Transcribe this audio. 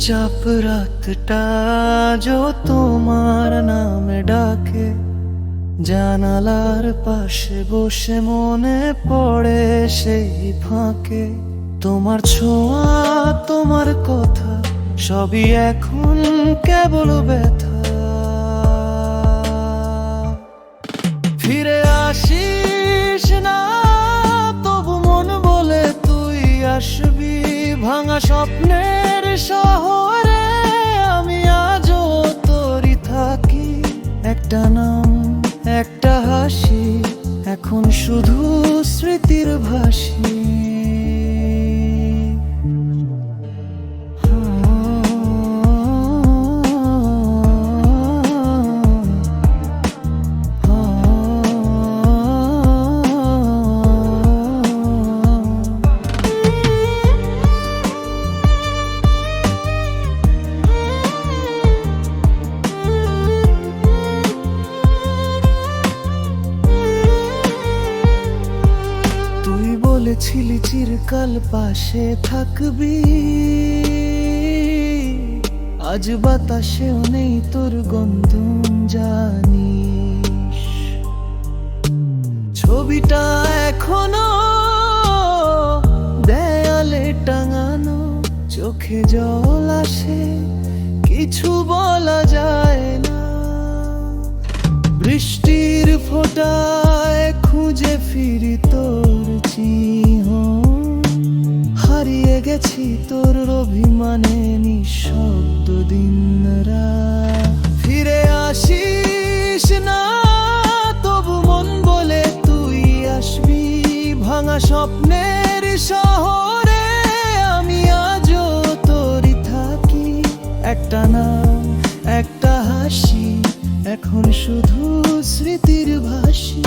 চুপচাপ রাতটা যো তোমার নামে ডাকে, জানালার পাশে বসে মনে পড়ে সেই ফাঁকে। তোমার ছোঁয়া, তোমার কথা সবই এখন কেবল ব্যথা। ফিরে আসিস না তবু মন বলে তুই আসবি। ভাঙা স্বপ্নের শহরে আমি আজও তোরই থাকি। একটা নাম, একটা হাসি, এখন শুধু স্মৃতির ভাসি। বলেছিলি চিরকাল পাশে থাকবি, আজ বাতাসেও নেই তোর গন্ধ জানিস। ছবিটা এখনো দেয়ালে টাঙানো, চোখে জল আসে কিছু বলা যায় না। বৃষ্টির ফোঁটায় খুঁজে ফিরি তোর চিহ্ন, হারিয়ে গেছি তোর অভিমানে নিঃশব্দ দিনরা। ফিরে আসিস না তবু মন বলে তুই আসবি। ভাঙা স্বপ্নের শহরে আমি আজও তোরই থাকি। একটা নাম, একটা হাসি, এখন শুধু স্মৃতির ভাসি।